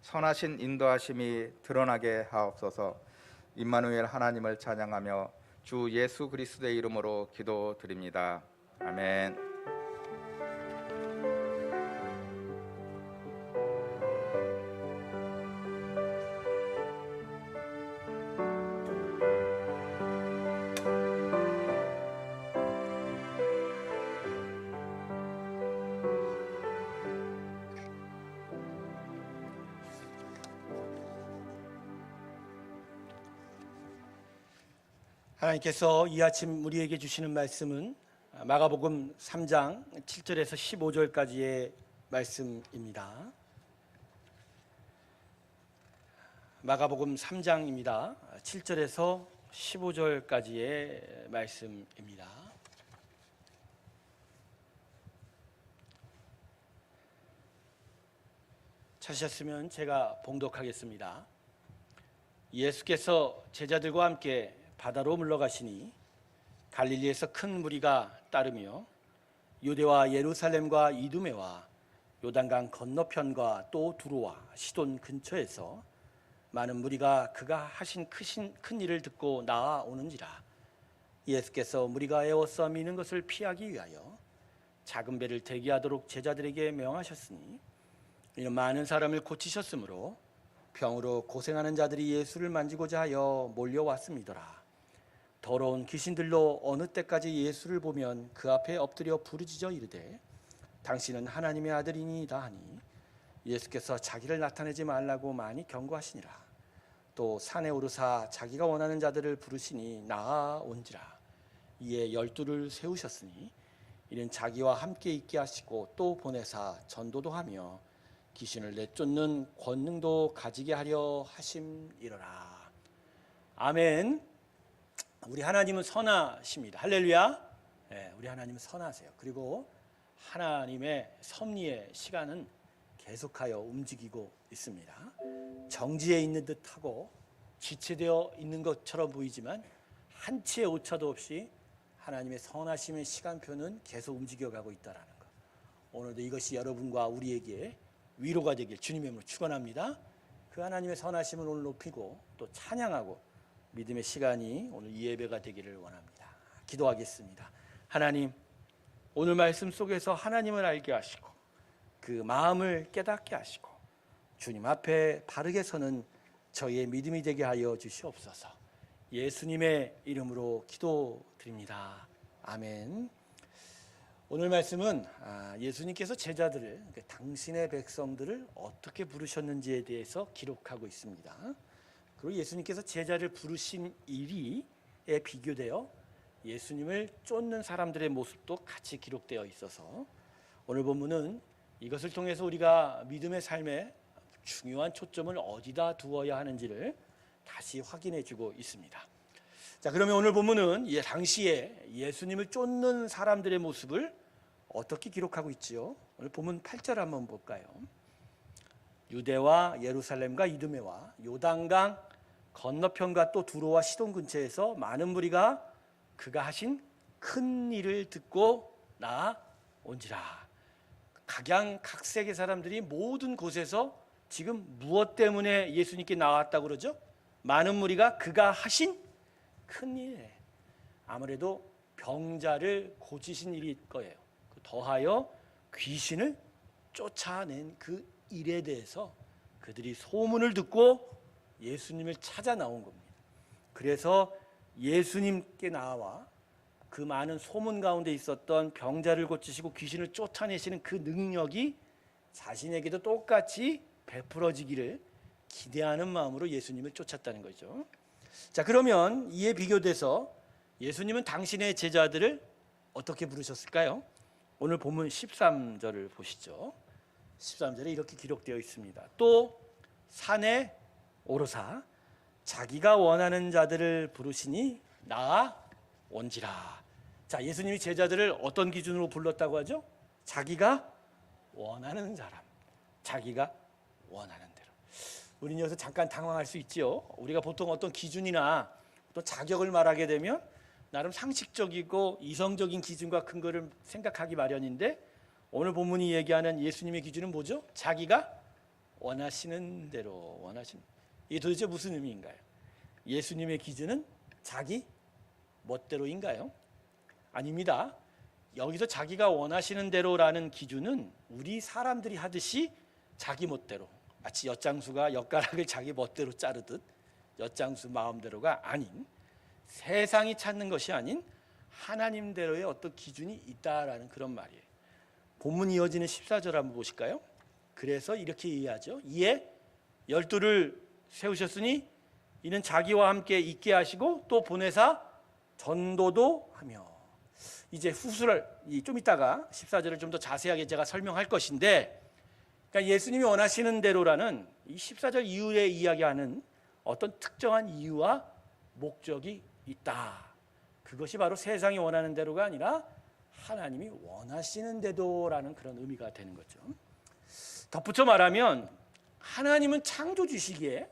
선하신 인도하심이 드러나게 하옵소서. 임마누엘 하나님을 찬양하며 주 예수 그리스도의 이름으로 기도드립니다. 아멘. 하나님께서 이 아침 우리에게 주시는 말씀은 마가복음 3장 7절에서 15절까지의 말씀입니다. 마가복음 3장입니다. 7절에서 15절까지의 말씀입니다. 찾으셨으면 제가 봉독하겠습니다. 예수께서 제자들과 함께 바다로 물러가시니 갈릴리에서 큰 무리가 따르며 유대와 예루살렘과 이두메와 요단강 건너편과 또 두로와 시돈 근처에서 많은 무리가 그가 하신 큰 일을 듣고 나아오는지라. 예수께서 무리가 애워싸 미는 것을 피하기 위하여 작은 배를 대기하도록 제자들에게 명하셨으니 이는 많은 사람을 고치셨으므로 병으로 고생하는 자들이 예수를 만지고자 하여 몰려왔음이더라. 더러운 귀신들로 어느 때까지 예수를 보면 그 앞에 엎드려 부르짖어 이르되 당신은 하나님의 아들이니이다 하니 예수께서 자기를 나타내지 말라고 많이 경고하시니라. 또 산에 오르사 자기가 원하는 자들을 부르시니 나아온지라. 이에 12를 세우셨으니 이는 자기와 함께 있게 하시고 또 보내사 전도도 하며 귀신을 내쫓는 권능도 가지게 하려 하심이로라. 아멘. 우리 하나님은 선하십니다. 할렐루야. 네, 우리 하나님은 선하세요. 그리고 하나님의 섭리의 시간은 계속하여 움직이고 있습니다. 정지해 있는 듯하고 지체되어 있는 것처럼 보이지만 한치의 오차도 없이 하나님의 선하심의 시간표는 계속 움직여가고 있다는 것. 오늘도 이것이 여러분과 우리에게 위로가 되길 주님의 이름으로 축원합니다. 그 하나님의 선하심을 오늘 높이고 또 찬양하고 믿음의 시간이 오늘 이 예배가 되기를 원합니다. 기도하겠습니다. 하나님, 오늘 말씀 속에서 하나님을 알게 하시고 그 마음을 깨닫게 하시고 주님 앞에 바르게 서는 저희의 믿음이 되게 하여 주시옵소서. 예수님의 이름으로 기도드립니다. 아멘. 오늘 말씀은 예수님께서 제자들을, 당신의 백성들을 어떻게 부르셨는지에 대해서 기록하고 있습니다. 그리고 예수님께서 제자를 부르신 일이에 비교되어 예수님을 쫓는 사람들의 모습도 같이 기록되어 있어서 오늘 본문은 이것을 통해서 우리가 믿음의 삶에 중요한 초점을 어디다 두어야 하는지를 다시 확인해 주고 있습니다. 자, 그러면 오늘 본문은 당시에 예수님을 쫓는 사람들의 모습을 어떻게 기록하고 있지요? 오늘 본문 8절 한번 볼까요? 유대와 예루살렘과 이두메와 요단강 건너편과 또 두로와 시돈 근처에서 많은 무리가 그가 하신 큰 일을 듣고 나온지라. 각양각색의 사람들이 모든 곳에서 지금 무엇 때문에 예수님께 나왔다고 그러죠? 많은 무리가 그가 하신 큰 일, 아무래도 병자를 고치신 일일 거예요. 더하여 귀신을 쫓아낸 그 일에 대해서 그들이 소문을 듣고 예수님을 찾아 나온 겁니다. 그래서 예수님께 나와 그 많은 소문 가운데 있었던 병자를 고치시고 귀신을 쫓아내시는 그 능력이 자신에게도 똑같이 베풀어지기를 기대하는 마음으로 예수님을 쫓았다는 거죠. 자, 그러면 이에 비교돼서 예수님은 당신의 제자들을 어떻게 부르셨을까요? 오늘 본문 13절을 보시죠. 13절에 이렇게 기록되어 있습니다. 또 산에 오르사 자기가 원하는 자들을 부르시니 나아온지라. 자, 예수님이 제자들을 어떤 기준으로 불렀다고 하죠? 자기가 원하는 사람, 자기가 원하는 대로. 우리는 여기서 잠깐 당황할 수 있죠. 우리가 보통 어떤 기준이나 또 자격을 말하게 되면 나름 상식적이고 이성적인 기준과 근거를 생각하기 마련인데 오늘 본문이 얘기하는 예수님의 기준은 뭐죠? 자기가 원하시는 대로 원하시는. 이게 도대체 무슨 의미인가요? 예수님의 기준은 자기 멋대로인가요? 아닙니다. 여기서 자기가 원하시는 대로라는 기준은 우리 사람들이 하듯이 자기 멋대로, 마치 엿장수가 엿가락을 자기 멋대로 자르듯 엿장수 마음대로가 아닌, 세상이 찾는 것이 아닌 하나님대로의 어떤 기준이 있다라는 그런 말이에요. 본문 이어지는 14절 한번 보실까요? 그래서 이렇게 이해하죠. 이에 12를 세우셨으니 이는 자기와 함께 있게 하시고 또 보내사 전도도 하며. 이제 후술을 좀 이따가 14절을 좀 더 자세하게 제가 설명할 것인데, 그러니까 예수님이 원하시는 대로라는 이 14절 이후에 이야기하는 어떤 특정한 이유와 목적이 있다. 그것이 바로 세상이 원하는 대로가 아니라 하나님이 원하시는 대로라는 그런 의미가 되는 거죠. 덧붙여 말하면 하나님은 창조주시기에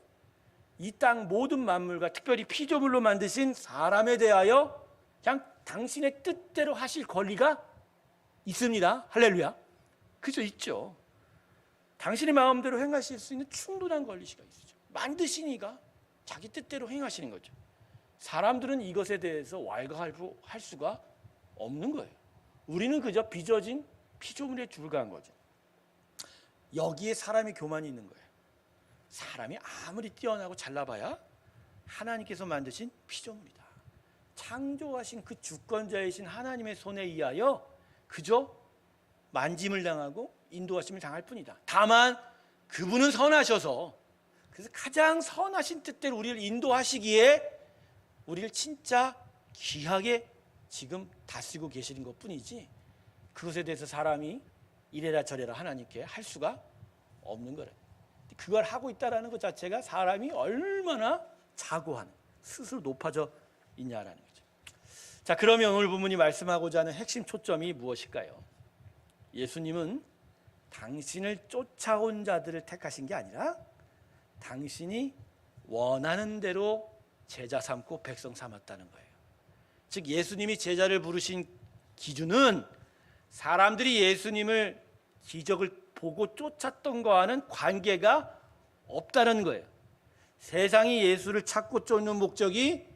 이 땅 모든 만물과 특별히 피조물로 만드신 사람에 대하여 그냥 당신의 뜻대로 하실 권리가 있습니다. 할렐루야. 그죠? 있죠. 당신의 마음대로 행하실 수 있는 충분한 권리가 있으죠. 만드시니까 자기 뜻대로 행하시는 거죠. 사람들은 이것에 대해서 왈가왈부할 수가 없는 거예요. 우리는 그저 빚어진 피조물에 불과한 거죠. 여기에 사람의 교만이 있는 거예요. 사람이 아무리 뛰어나고 잘나봐야 하나님께서 만드신 피조물이다. 창조하신 그 주권자이신 하나님의 손에 의하여 그저 만짐을 당하고 인도하심을 당할 뿐이다. 다만 그분은 선하셔서, 그래서 가장 선하신 뜻대로 우리를 인도하시기에 우리를 진짜 귀하게 지금 다스리고 계시는 것뿐이지, 그것에 대해서 사람이 이래라 저래라 하나님께 할 수가 없는 거예요. 그걸 하고 있다라는 것 자체가 사람이 얼마나 자고한, 스스로 높아져 있냐라는 거죠. 자, 그러면 오늘 본문이 말씀하고자 하는 핵심 초점이 무엇일까요? 예수님은 당신을 쫓아온 자들을 택하신 게 아니라 당신이 원하는 대로 제자 삼고 백성 삼았다는 거예요. 즉 예수님이 제자를 부르신 기준은 사람들이 예수님을 기적을 보고 쫓았던 거와는 관계가 없다는 거예요. 세상이 예수를 찾고 쫓는 목적이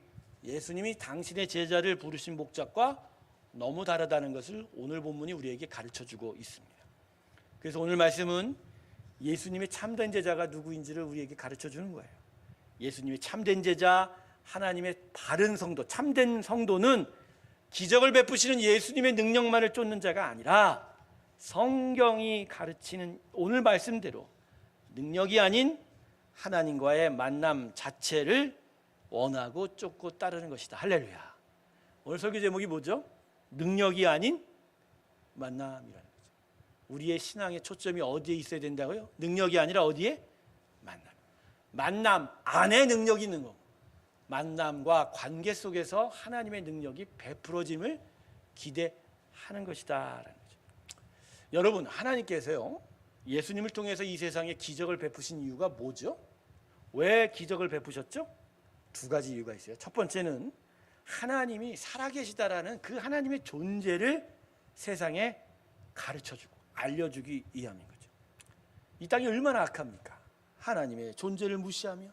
예수님이 당신의 제자를 부르신 목적과 너무 다르다는 것을 오늘 본문이 우리에게 가르쳐주고 있습니다. 그래서 오늘 말씀은 예수님의 참된 제자가 누구인지를 우리에게 가르쳐주는 거예요. 예수님의 참된 제자, 하나님의 바른 성도, 참된 성도는 기적을 베푸시는 예수님의 능력만을 쫓는 자가 아니라 성경이 가르치는 오늘 말씀대로 능력이 아닌 하나님과의 만남 자체를 원하고 쫓고 따르는 것이다. 할렐루야. 오늘 설교 제목이 뭐죠? 능력이 아닌 만남이라는 거죠. 우리의 신앙의 초점이 어디에 있어야 된다고요? 능력이 아니라 어디에? 만남. 만남 안에 능력이 있는 거고, 만남과 관계 속에서 하나님의 능력이 베풀어짐을 기대하는 것이다라는 거죠. 여러분, 하나님께서요 예수님을 통해서 이 세상에 기적을 베푸신 이유가 뭐죠? 왜 기적을 베푸셨죠? 두 가지 이유가 있어요. 첫 번째는 하나님이 살아계시다라는 그 하나님의 존재를 세상에 가르쳐주고 알려주기 위함인 거죠. 이 땅이 얼마나 악합니까? 하나님의 존재를 무시하며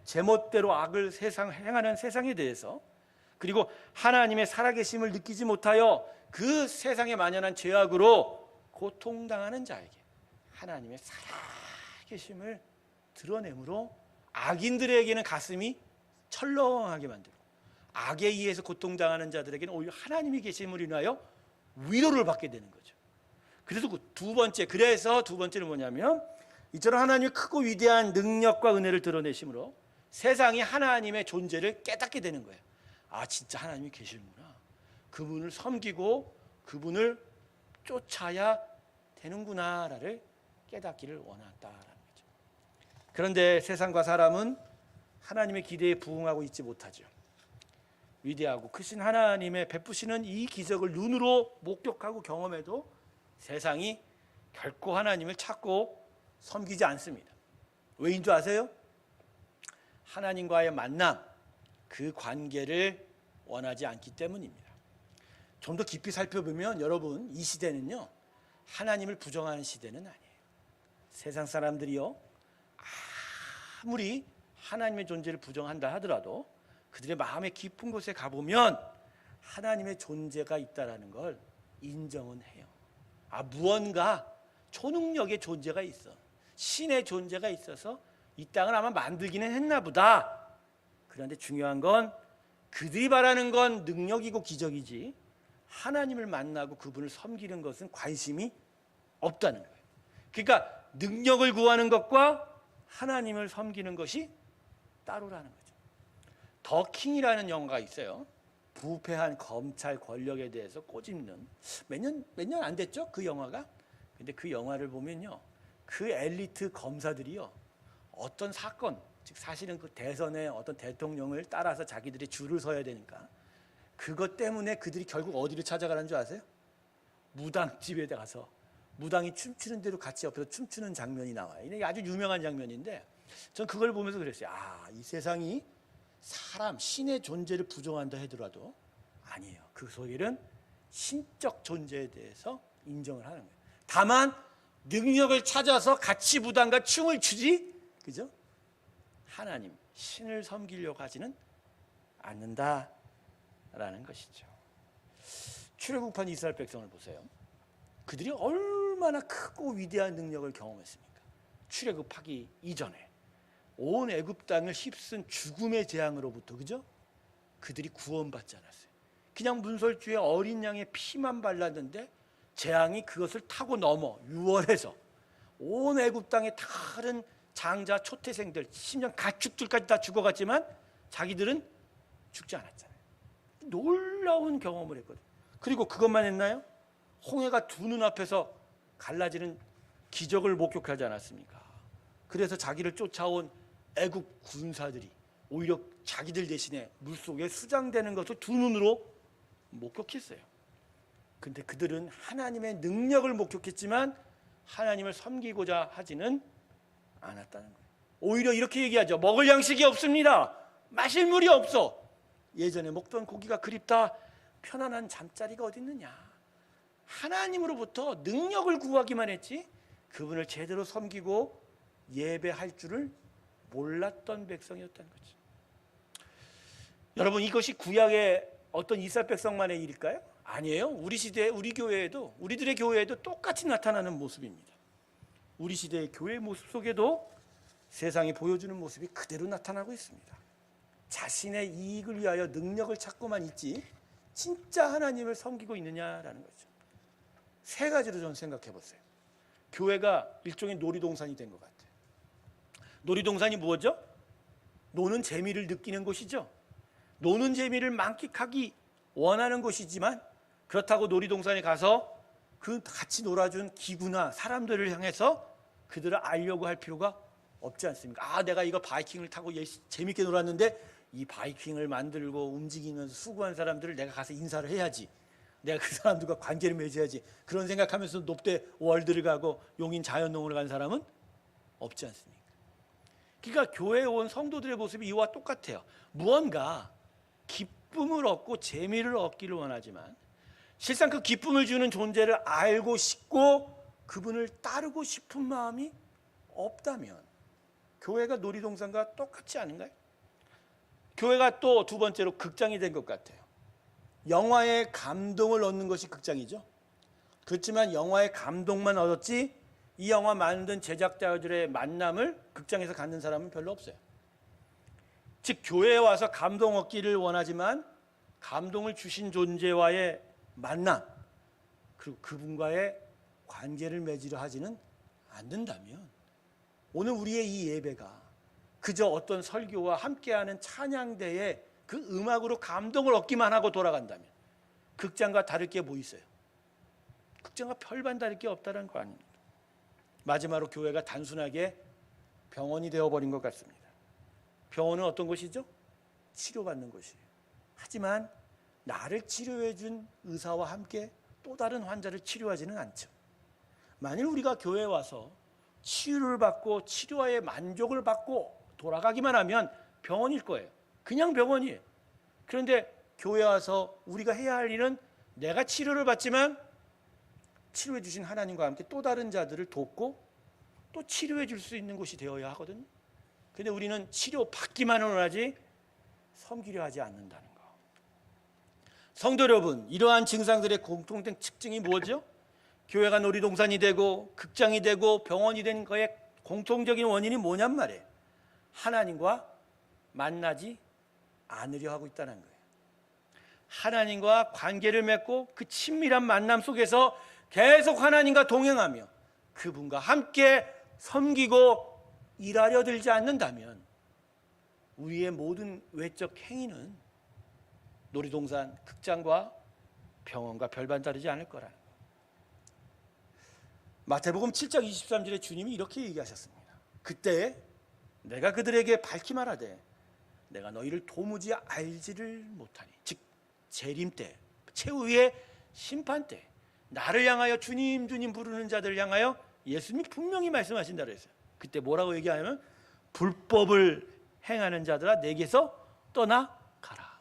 제멋대로 악을 행하는 세상에 대해서, 그리고 하나님의 살아계심을 느끼지 못하여 그 세상에 만연한 죄악으로 고통당하는 자에게 하나님의 살아계심을 드러내므로 악인들에게는 가슴이 철렁하게 만들고 악에 의해서 고통당하는 자들에게는 오히려 하나님이 계심을 인하여 위로를 받게 되는 거죠. 그래서 두 번째는 뭐냐면 이처럼 하나님의 크고 위대한 능력과 은혜를 드러내심으로 세상이 하나님의 존재를 깨닫게 되는 거예요. 아, 진짜 하나님이 계시는구나. 그분을 섬기고 그분을 쫓아야 되는구나를 깨닫기를 원한다라는 거죠. 그런데 세상과 사람은 하나님의 기대에 부응하고 있지 못하죠. 위대하고 크신 하나님의 베푸시는 이 기적을 눈으로 목격하고 경험해도 세상이 결코 하나님을 찾고 섬기지 않습니다. 왜인 줄 아세요? 하나님과의 만남, 그 관계를 원하지 않기 때문입니다. 좀 더 깊이 살펴보면 여러분, 이 시대는요 하나님을 부정하는 시대는 아니에요. 세상 사람들이요, 아무리 하나님의 존재를 부정한다 하더라도 그들의 마음의 깊은 곳에 가보면 하나님의 존재가 있다라는 걸 인정은 해요. 무언가 초능력의 존재가 있어, 신의 존재가 있어서 이 땅을 아마 만들기는 했나 보다. 그런데 중요한 건 그들이 바라는 건 능력이고 기적이지 하나님을 만나고 그분을 섬기는 것은 관심이 없다는 거예요. 그러니까 능력을 구하는 것과 하나님을 섬기는 것이 따로라는 거죠. 더 킹이라는 영화가 있어요. 부패한 검찰 권력에 대해서 꼬집는, 몇 년 안 됐죠 그 영화가. 근데 그 영화를 보면요, 그 엘리트 검사들이요, 어떤 사건, 즉 사실은 그 대선에 어떤 대통령을 따라서 자기들이 줄을 서야 되니까 그것 때문에 그들이 결국 어디를 찾아가는 줄 아세요? 무당집에 가서 무당이 춤추는 대로 같이 옆에서 춤추는 장면이 나와요. 이게 아주 유명한 장면인데 전 그걸 보면서 그랬어요. 이 세상이 사람, 신의 존재를 부정한다 하더라도 아니에요. 그 속에는 신적 존재에 대해서 인정을 하는 거예요. 다만 능력을 찾아서 같이 무당과 춤을 추지, 그죠? 하나님, 신을 섬기려고 하지는 않는다라는 것이죠. 출애굽한 이스라엘 백성을 보세요. 그들이 얼마나 크고 위대한 능력을 경험했습니까? 출애굽하기 이전에 온 애굽 땅을 휩쓴 죽음의 재앙으로부터, 그죠? 그들이 구원받지 않았어요. 그냥 문설주에 어린 양의 피만 발랐는데 재앙이 그것을 타고 넘어 유월해서 온 애굽 땅의 다른 장자, 초태생들, 심지어 가축들까지 다 죽어갔지만 자기들은 죽지 않았잖아요. 놀라운 경험을 했거든요. 그리고 그것만 했나요? 홍해가 두 눈앞에서 갈라지는 기적을 목격하지 않았습니까? 그래서 자기를 쫓아온 애국 군사들이 오히려 자기들 대신에 물속에 수장되는 것을 두 눈으로 목격했어요. 근데 그들은 하나님의 능력을 목격했지만 하나님을 섬기고자 하지는 않았다는 거예요. 오히려 이렇게 얘기하죠. 먹을 양식이 없습니다. 마실 물이 없어. 예전에 먹던 고기가 그립다. 편안한 잠자리가 어디 있느냐. 하나님으로부터 능력을 구하기만 했지 그분을 제대로 섬기고 예배할 줄을 몰랐던 백성이었다는 거죠. 여러분, 이것이 구약의 어떤 이스라엘 백성만의 일일까요? 아니에요. 우리 시대, 우리 교회에도, 우리들의 교회에도 똑같이 나타나는 모습입니다. 우리 시대의 교회 모습 속에도 세상이 보여주는 모습이 그대로 나타나고 있습니다. 자신의 이익을 위하여 능력을 찾고만 있지 진짜 하나님을 섬기고 있느냐라는 거죠. 세 가지로 저는 생각해 보세요. 교회가 일종의 놀이동산이 된 것 같아요. 놀이동산이 뭐죠? 노는 재미를 느끼는 곳이죠. 노는 재미를 만끽하기 원하는 곳이지만 그렇다고 놀이동산에 가서 그 같이 놀아준 기구나 사람들을 향해서 그들을 알려고 할 필요가 없지 않습니까? 내가 이거 바이킹을 타고 재밌게 놀았는데 이 바이킹을 만들고 움직이면서 수고한 사람들을 내가 가서 인사를 해야지. 내가 그 사람들과 관계를 맺어야지. 그런 생각하면서 높대 월드를 가고 용인 자연농을 간 사람은 없지 않습니까? 그러니까 교회에 온 성도들의 모습이 이와 똑같아요. 무언가 기쁨을 얻고 재미를 얻기를 원하지만 실상 그 기쁨을 주는 존재를 알고 싶고 그분을 따르고 싶은 마음이 없다면 교회가 놀이동산과 똑같지 않은가요? 교회가 또 두 번째로 극장이 된 것 같아요. 영화의 감동을 얻는 것이 극장이죠. 그렇지만 영화의 감동만 얻었지 이 영화 만든 제작자들의 만남을 극장에서 갖는 사람은 별로 없어요. 즉 교회에 와서 감동 얻기를 원하지만 감동을 주신 존재와의 만남 그리고 그분과의 관계를 맺으려 하지는 않는다면 오늘 우리의 이 예배가 그저 어떤 설교와 함께하는 찬양대의 그 음악으로 감동을 얻기만 하고 돌아간다면 극장과 다를 게 뭐 있어요? 극장과 별반 다를 게 없다는 거 아닙니까? 마지막으로 교회가 단순하게 병원이 되어버린 것 같습니다. 병원은 어떤 곳이죠? 치료받는 곳이에요. 하지만 나를 치료해 준 의사와 함께 또 다른 환자를 치료하지는 않죠. 만일 우리가 교회에 와서 치유를 받고 치료와의 만족을 받고 돌아가기만 하면 병원일 거예요. 그냥 병원이에요. 그런데 교회에 와서 우리가 해야 할 일은 내가 치료를 받지만 치료해 주신 하나님과 함께 또 다른 자들을 돕고 또 치료해 줄 수 있는 곳이 되어야 하거든요. 근데 우리는 치료받기만 원하지 섬기려 하지 않는다는 거. 성도 여러분, 이러한 증상들의 공통된 특징이 뭐죠? 교회가 놀이동산이 되고 극장이 되고 병원이 된 거에 공통적인 원인이 뭐냔 말이에요. 하나님과 만나지 않으려 하고 있다는 거예요. 하나님과 관계를 맺고 그 친밀한 만남 속에서 계속 하나님과 동행하며 그분과 함께 섬기고 일하려 들지 않는다면 우리의 모든 외적 행위는 놀이동산, 극장과 병원과 별반 다르지 않을 거라는 거예요. 마태복음 7장 23절에 주님이 이렇게 얘기하셨습니다. 그때 내가 그들에게 밝히 말하되 내가 너희를 도무지 알지를 못하니, 즉 재림 때, 최후의 심판 때 나를 향하여 주님 주님 부르는 자들을 향하여 예수님이 분명히 말씀하신다 그랬어요. 그때 뭐라고 얘기하냐면 불법을 행하는 자들아 내게서 떠나가라.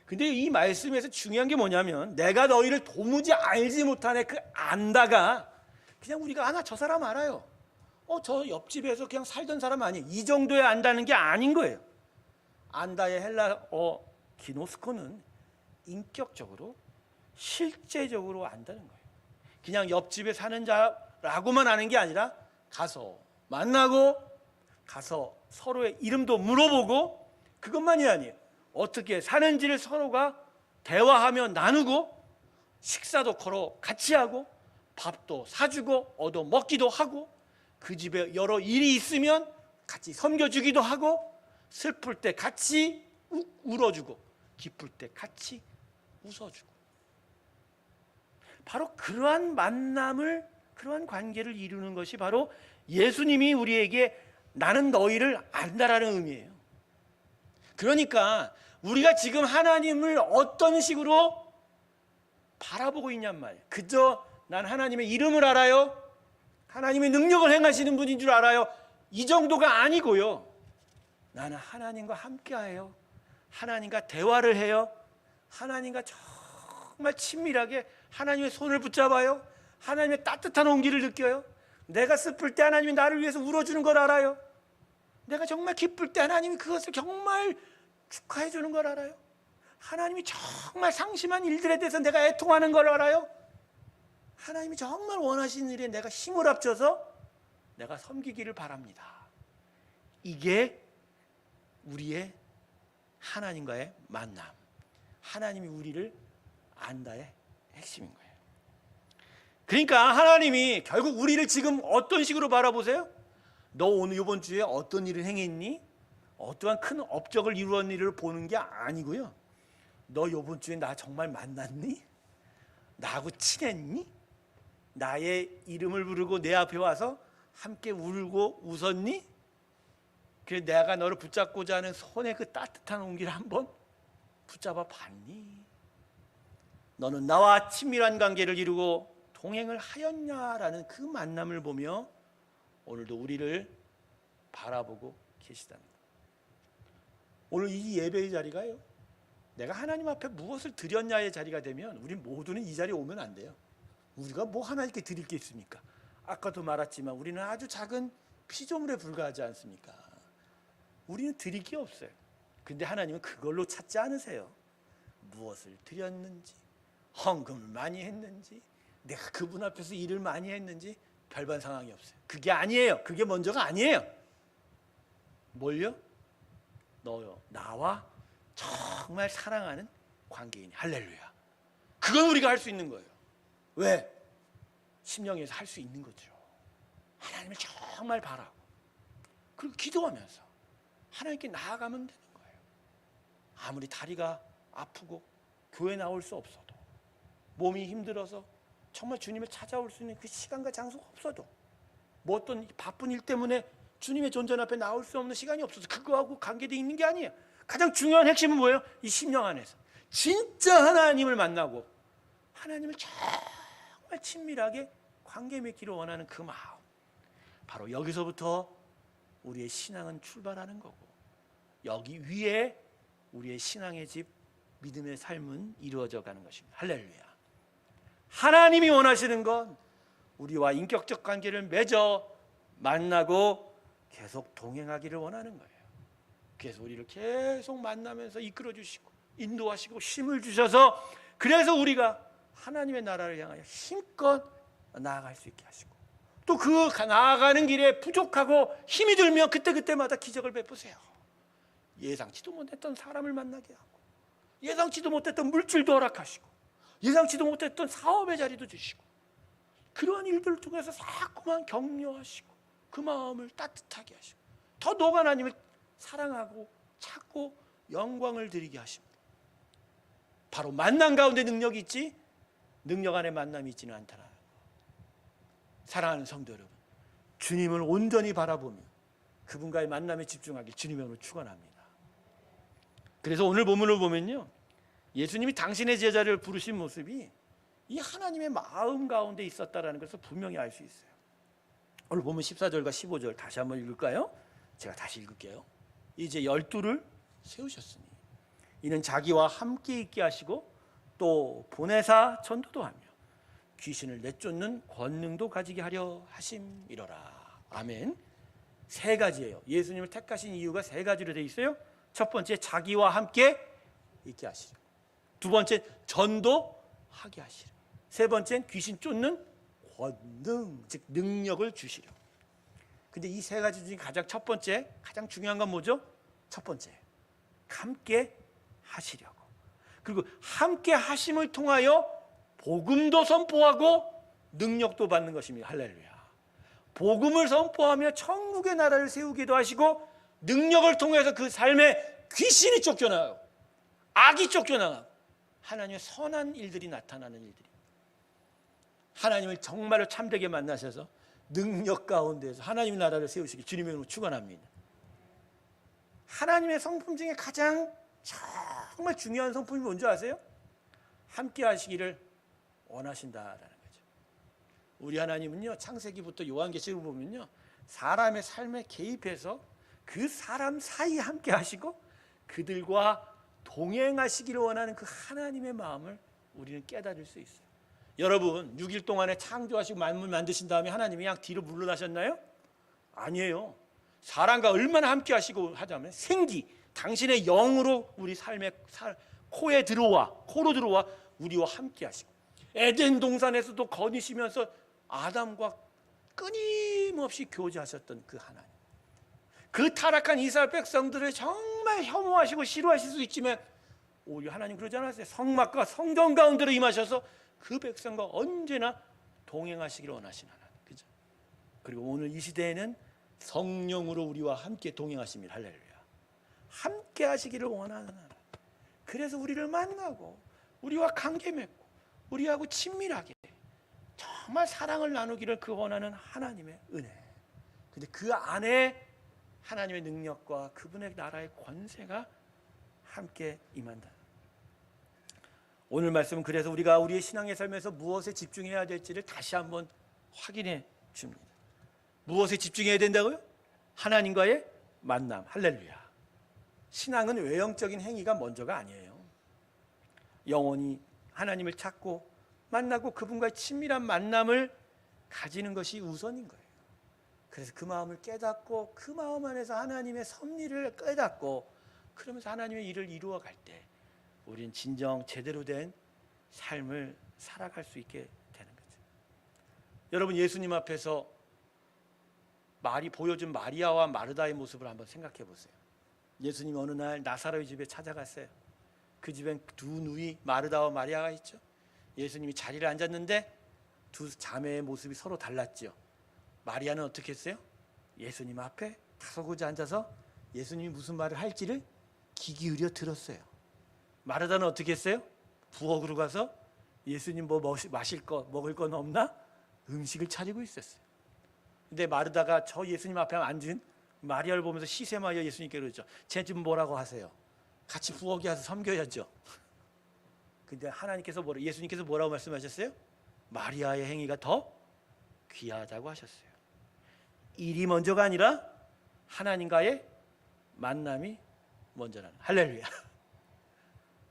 근데 이 말씀에서 중요한 게 뭐냐면 내가 너희를 도무지 알지 못하네, 그 안다가 그냥 우리가 저 사람 알아요, 저 옆집에서 그냥 살던 사람 아니에요, 이 정도에 안다는 게 아닌 거예요. 안다의 헬라어 기노스코는 인격적으로 실제적으로 안다는 거예요. 그냥 옆집에 사는 자라고만 아는 게 아니라 가서 만나고 가서 서로의 이름도 물어보고 그것만이 아니에요. 어떻게 사는지를 서로가 대화하며 나누고 식사도 걸어 같이 하고 밥도 사주고 얻어 먹기도 하고 그 집에 여러 일이 있으면 같이 섬겨주기도 하고 슬플 때 같이 울어주고 기쁠 때 같이 웃어주고, 바로 그러한 만남을, 그러한 관계를 이루는 것이 바로 예수님이 우리에게 나는 너희를 안다라는 의미예요. 그러니까 우리가 지금 하나님을 어떤 식으로 바라보고 있냔 말이에요. 그저 난 하나님의 이름을 알아요, 하나님의 능력을 행하시는 분인 줄 알아요, 이 정도가 아니고요. 나는 하나님과 함께해요, 하나님과 대화를 해요, 하나님과 정말 친밀하게 하나님의 손을 붙잡아요, 하나님의 따뜻한 온기를 느껴요. 내가 슬플 때 하나님이 나를 위해서 울어주는 걸 알아요. 내가 정말 기쁠 때 하나님이 그것을 정말 축하해 주는 걸 알아요. 하나님이 정말 상심한 일들에 대해서 내가 애통하는 걸 알아요. 하나님이 정말 원하시는 일에 내가 힘을 합쳐서 내가 섬기기를 바랍니다. 이게 우리의 하나님과의 만남, 하나님이 우리를 안다의 핵심인 거예요. 그러니까 하나님이 결국 우리를 지금 어떤 식으로 바라보세요? 너 오늘 이번 주에 어떤 일을 행했니? 어떠한 큰 업적을 이루었는 일을 보는 게 아니고요. 너 이번 주에 나 정말 만났니? 나하고 친했니? 나의 이름을 부르고 내 앞에 와서 함께 울고 웃었니? 그래서 내가 너를 붙잡고자 하는 손의 그 따뜻한 온기를 한번 붙잡아 봤니? 너는 나와 친밀한 관계를 이루고 동행을 하였냐라는 그 만남을 보며 오늘도 우리를 바라보고 계시답니다. 오늘 이 예배의 자리가요, 내가 하나님 앞에 무엇을 드렸냐의 자리가 되면 우리 모두는 이 자리에 오면 안 돼요. 우리가 뭐 하나님께 드릴 게 있습니까? 아까도 말했지만 우리는 아주 작은 피조물에 불과하지 않습니까? 우리는 드릴 게 없어요. 근데 하나님은 그걸로 찾지 않으세요. 무엇을 드렸는지, 헌금을 많이 했는지, 내가 그분 앞에서 일을 많이 했는지 별반 상황이 없어요. 그게 아니에요. 그게 먼저가 아니에요. 뭘요? 너요, 나와 정말 사랑하는 관계인, 할렐루야. 그건 우리가 할 수 있는 거예요. 왜? 심령에서 할 수 있는 거죠. 하나님을 정말 바라고 그리고 기도하면서 하나님께 나아가면 되는 거예요. 아무리 다리가 아프고 교회 나올 수 없어도, 몸이 힘들어서 정말 주님을 찾아올 수 있는 그 시간과 장소가 없어도, 뭐 어떤 바쁜 일 때문에 주님의 존전 앞에 나올 수 없는 시간이 없어서 그거하고 관계되어 있는 게 아니에요. 가장 중요한 핵심은 뭐예요? 이 심령 안에서 진짜 하나님을 만나고 하나님을 정말 친밀하게 관계 맺기를 원하는 그 마음, 바로 여기서부터 우리의 신앙은 출발하는 거고, 여기 위에 우리의 신앙의 집, 믿음의 삶은 이루어져 가는 것입니다. 할렐루야. 하나님이 원하시는 건 우리와 인격적 관계를 맺어 만나고 계속 동행하기를 원하는 거예요. 그래서 우리를 계속 만나면서 이끌어 주시고 인도하시고 힘을 주셔서 그래서 우리가 하나님의 나라를 향하여 힘껏 나아갈 수 있게 하시고 또 그 나아가는 길에 부족하고 힘이 들면 그때그때마다 기적을 베푸세요. 예상치도 못했던 사람을 만나게 하고 예상치도 못했던 물질도 허락하시고 예상치도 못했던 사업의 자리도 주시고 그러한 일들을 통해서 자꾸만 격려하시고 그 마음을 따뜻하게 하시고 더더욱 하나님을 사랑하고 찾고 영광을 드리게 하십니다. 바로 만남 가운데 능력이 있지 능력 안에 만남이 있지는 않다는 거. 사랑하는 성도 여러분, 주님을 온전히 바라보며 그분과의 만남에 집중하길 주님의 이름으로 축원합니다. 그래서 오늘 본문을 보면요, 예수님이 당신의 제자를 부르신 모습이 이 하나님의 마음 가운데 있었다라는 것을 분명히 알 수 있어요. 오늘 보면 14절과 15절 다시 한번 읽을까요? 제가 다시 읽을게요. 이제 12를 세우셨으니 이는 자기와 함께 있게 하시고 또 보내사 전도도 하며 귀신을 내쫓는 권능도 가지게 하려 하심이로라. 아멘. 세 가지예요. 예수님을 택하신 이유가 세 가지로 되어 있어요. 첫 번째, 자기와 함께 있게 하시려. 두 번째, 전도하게 하시려. 세 번째는 귀신 쫓는 권능, 즉 능력을 주시려. 근데 이 세 가지 중에 가장 첫 번째, 가장 중요한 건 뭐죠? 첫 번째, 함께 하시려고. 그리고 함께 하심을 통하여 복음도 선포하고 능력도 받는 것입니다. 할렐루야. 복음을 선포하며 천국의 나라를 세우기도 하시고 능력을 통해서 그 삶에 귀신이 쫓겨나고 악이 쫓겨나고 하나님의 선한 일들이 나타나는 일들이. 하나님을 정말로 참되게 만나셔서 능력 가운데서 하나님의 나라를 세우시기 주님의 이름으로 축원합니다. 하나님의 성품 중에 가장 정말 중요한 성품이 뭔지 아세요? 함께 하시기를 원하신다라는 거죠. 우리 하나님은요, 창세기부터 요한계시록을 보면요, 사람의 삶에 개입해서 그 사람 사이에 함께 하시고 그들과 동행하시기를 원하는 그 하나님의 마음을 우리는 깨달을 수 있어요. 여러분, 6일 동안에 창조하시고 만물 만드신 다음에 하나님이 그냥 뒤로 물러나셨나요? 아니에요. 사람과 얼마나 함께 하시고 하자면 생기, 당신의 영으로 우리 삶의 코로 들어와 우리와 함께 하시고 에덴 동산에서도 거니시면서 아담과 끊임없이 교제하셨던 그 하나님, 그 타락한 이스라엘 백성들을 정말 혐오하시고 싫어하실 수 있지만 우리 하나님 그러지 않았어요. 성막과 성전 가운데로 임하셔서 그 백성과 언제나 동행하시기를 원하시는 하나님. 그죠? 그리고 오늘 이 시대에는 성령으로 우리와 함께 동행하십니다. 할렐루야. 함께 하시기를 원하는 하나님. 그래서 우리를 만나고 우리와 관계 맺고 우리하고 친밀하게 정말 사랑을 나누기를 그 원하는 하나님의 은혜. 근데 그 안에 하나님의 능력과 그분의 나라의 권세가 함께 임한다. 오늘 말씀은 그래서 우리가 우리의 신앙의 삶에서 무엇에 집중해야 될지를 다시 한번 확인해 줍니다. 무엇에 집중해야 된다고요? 하나님과의 만남. 할렐루야. 신앙은 외형적인 행위가 먼저가 아니에요. 영원히 하나님을 찾고 만나고 그분과의 친밀한 만남을 가지는 것이 우선인 거예요. 그래서 그 마음을 깨닫고 그 마음 안에서 하나님의 섭리를 깨닫고 그러면서 하나님의 일을 이루어 갈 때 우리는 진정 제대로 된 삶을 살아갈 수 있게 되는 거죠. 여러분, 예수님 앞에서 보여준 마리아와 마르다의 모습을 한번 생각해 보세요. 예수님이 어느 날 나사로의 집에 찾아갔어요. 그 집엔 두 누이 마르다와 마리아가 있죠. 예수님이 자리를 앉았는데 두 자매의 모습이 서로 달랐죠. 마리아는 어떻게 했어요? 예수님 앞에 다소곳이 앉아서 예수님이 무슨 말을 할지를 귀 기울여 들었어요. 마르다는 어떻게 했어요? 부엌으로 가서 예수님 뭐 마실 거 먹을 건 없나? 음식을 차리고 있었어요. 근데 마르다가 저 예수님 앞에 앉은 마리아를 보면서 시샘하여 예수님께 그러죠. 쟤 좀 뭐라고 하세요? 같이 부엌에 와서 섬겨야죠. 근데 예수님께서 뭐라고 말씀하셨어요? 마리아의 행위가 더 귀하다고 하셨어요. 일이 먼저가 아니라 하나님과의 만남이 먼저라는. 할렐루야.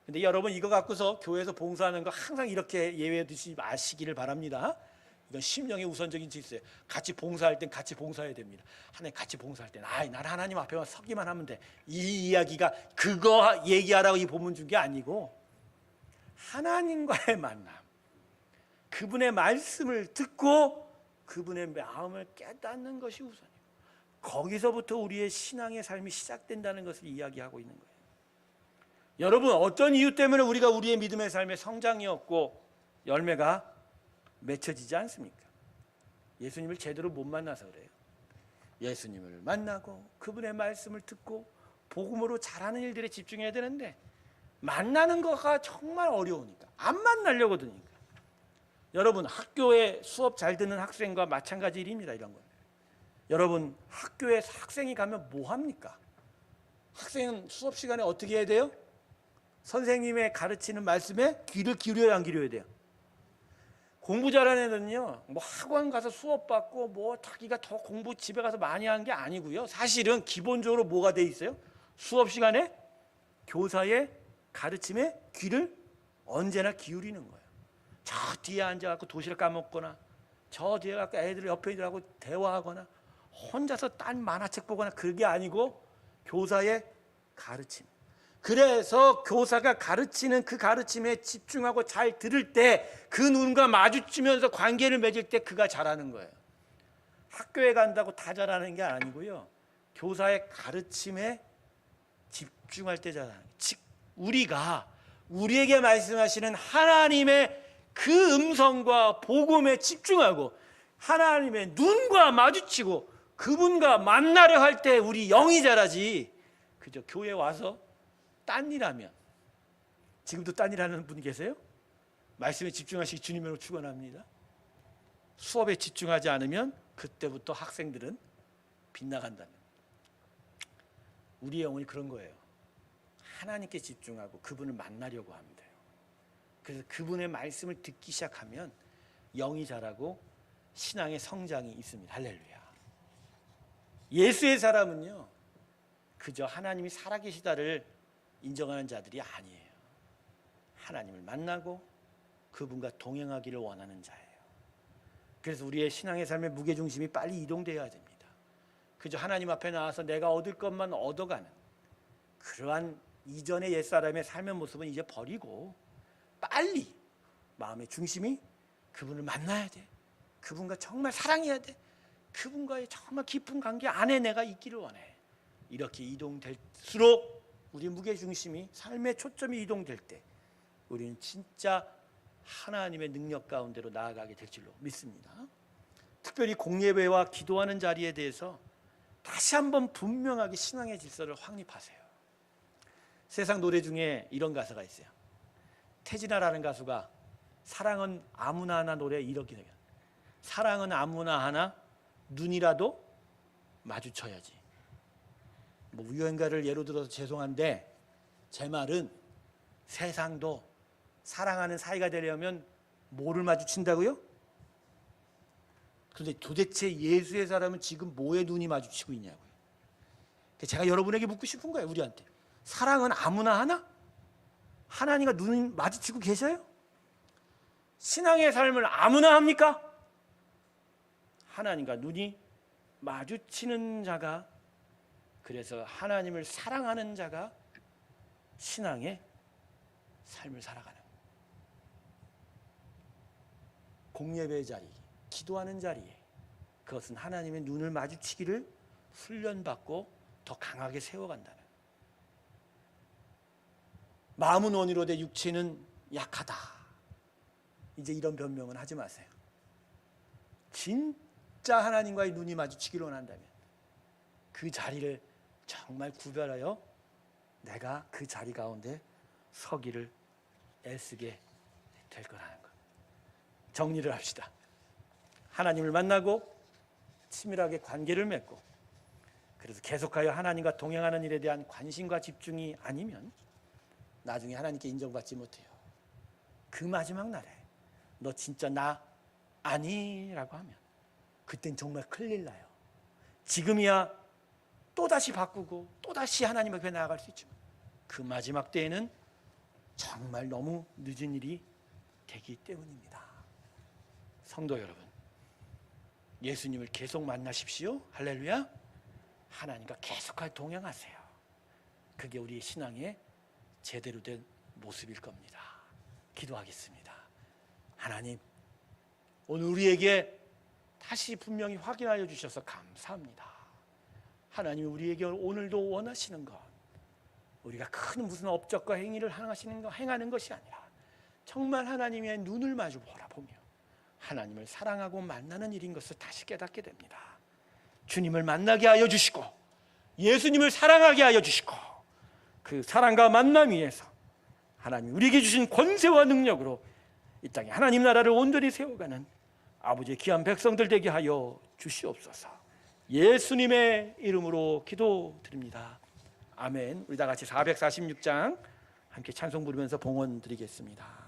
근데 여러분, 이거 갖고서 교회에서 봉사하는 거 항상 이렇게 예외 두지 마시기를 바랍니다. 이건 심령의 우선적인 질서예요. 같이 봉사할 땐 같이 봉사해야 됩니다. 하나님 같이 봉사할 땐 난 하나님 앞에만 서기만 하면 돼. 이 이야기가 그거 얘기하라고 이 본문 준 게 아니고 하나님과의 만남, 그분의 말씀을 듣고 그분의 마음을 깨닫는 것이 우선이에요. 거기서부터 우리의 신앙의 삶이 시작된다는 것을 이야기하고 있는 거예요. 여러분, 어떤 이유 때문에 우리가 우리의 믿음의 삶에 성장이 없고 열매가 맺혀지지 않습니까? 예수님을 제대로 못 만나서 그래요. 예수님을 만나고 그분의 말씀을 듣고 복음으로 잘하는 일들에 집중해야 되는데 만나는 거가 정말 어려우니까 안 만나려고 드니까. 여러분, 학교에 수업 잘 듣는 학생과 마찬가지 일입니다. 이런 건. 여러분, 학교에 학생이 가면 뭐 합니까? 학생은 수업 시간에 어떻게 해야 돼요? 선생님의 가르치는 말씀에 귀를 기울여야 안 기울여야 돼요? 공부 잘하는 애들은요, 뭐 학원 가서 수업 받고 뭐 자기가 더 공부 집에 가서 많이 한 게 아니고요. 사실은 기본적으로 뭐가 돼 있어요? 수업 시간에 교사의 가르침에 귀를 언제나 기울이는 거예요. 저 뒤에 앉아갖고 도시락 까먹거나 저 뒤에 갖고 애들 옆에 애들하고 대화하거나 혼자서 딴 만화책 보거나 그게 아니고 교사의 가르침. 그래서 교사가 가르치는 그 가르침에 집중하고 잘 들을 때 그 눈과 마주치면서 관계를 맺을 때 그가 잘하는 거예요. 학교에 간다고 다 잘하는 게 아니고요. 교사의 가르침에 집중할 때 잘하는 거예요. 즉 우리가 우리에게 말씀하시는 하나님의 그 음성과 복음에 집중하고 하나님의 눈과 마주치고 그분과 만나려 할 때 우리 영이 자라지. 그저 교회 와서 딴 일하면, 지금도 딴 일하는 분이 계세요? 말씀에 집중하시기 주님으로 축원합니다. 수업에 집중하지 않으면 그때부터 학생들은 빗나간다는. 우리 영혼이 그런 거예요. 하나님께 집중하고 그분을 만나려고 합니다. 그래서 그분의 말씀을 듣기 시작하면 영이 자라고 신앙의 성장이 있습니다. 할렐루야. 예수의 사람은요, 그저 하나님이 살아계시다를 인정하는 자들이 아니에요. 하나님을 만나고 그분과 동행하기를 원하는 자예요. 그래서 우리의 신앙의 삶의 무게중심이 빨리 이동되어야 됩니다. 그저 하나님 앞에 나와서 내가 얻을 것만 얻어가는 그러한 이전의 옛사람의 삶의 모습은 이제 버리고 빨리 마음의 중심이 그분을 만나야 돼. 그분과 정말 사랑해야 돼. 그분과의 정말 깊은 관계 안에 내가 있기를 원해. 이렇게 이동될수록 우리 무게중심이 삶의 초점이 이동될 때 우리는 진짜 하나님의 능력 가운데로 나아가게 될 줄로 믿습니다. 특별히 공예배와 기도하는 자리에 대해서 다시 한번 분명하게 신앙의 질서를 확립하세요. 세상 노래 중에 이런 가사가 있어요. 태진아라는 가수가 사랑은 아무나 하나 노래 이렇게 해요. 사랑은 아무나 하나 눈이라도 마주쳐야지. 뭐 유행가를 예로 들어서 죄송한데 제 말은 세상도 사랑하는 사이가 되려면 뭐를 마주친다고요? 그런데 도대체 예수의 사람은 지금 뭐에 눈이 마주치고 있냐고요. 제가 여러분에게 묻고 싶은 거예요. 우리한테 사랑은 아무나 하나? 하나님과 눈 마주치고 계셔요? 신앙의 삶을 아무나 합니까? 하나님과 눈이 마주치는 자가, 그래서 하나님을 사랑하는 자가 신앙의 삶을 살아가는, 공예배의 자리, 기도하는 자리에 그것은 하나님의 눈을 마주치기를 훈련받고 더 강하게 세워간다는. 마음은 원이로되 육체는 약하다. 이제 이런 변명은 하지 마세요. 진짜 하나님과의 눈이 마주치기를 원한다면 그 자리를 정말 구별하여 내가 그 자리 가운데 서기를 애쓰게 될 거라는 것. 정리를 합시다. 하나님을 만나고 치밀하게 관계를 맺고 그래서 계속하여 하나님과 동행하는 일에 대한 관심과 집중이 아니면 나중에 하나님께 인정받지 못해요. 그 마지막 날에 너 진짜 나 아니라고 하면 그땐 정말 큰일 나요. 지금이야 또다시 바꾸고 또다시 하나님 앞에 나아갈 수 있지만 그 마지막 때에는 정말 너무 늦은 일이 되기 때문입니다. 성도 여러분, 예수님을 계속 만나십시오. 할렐루야. 하나님과 계속하게 동행하세요. 그게 우리의 신앙의 제대로 된 모습일 겁니다. 기도하겠습니다. 하나님, 오늘 우리에게 다시 분명히 확인하여 주셔서 감사합니다. 하나님, 우리에게 오늘도 원하시는 것, 우리가 큰 무슨 업적과 행위를 행하는 것이 아니라 정말 하나님의 눈을 마주 바라보며 하나님을 사랑하고 만나는 일인 것을 다시 깨닫게 됩니다. 주님을 만나게 하여 주시고 예수님을 사랑하게 하여 주시고 그 사랑과 만남 위에서 하나님 우리에게 주신 권세와 능력으로 이 땅에 하나님 나라를 온전히 세워가는 아버지의 귀한 백성들 되게 하여 주시옵소서. 예수님의 이름으로 기도드립니다. 아멘. 우리 다 같이 446장 함께 찬송 부르면서 봉헌 드리겠습니다.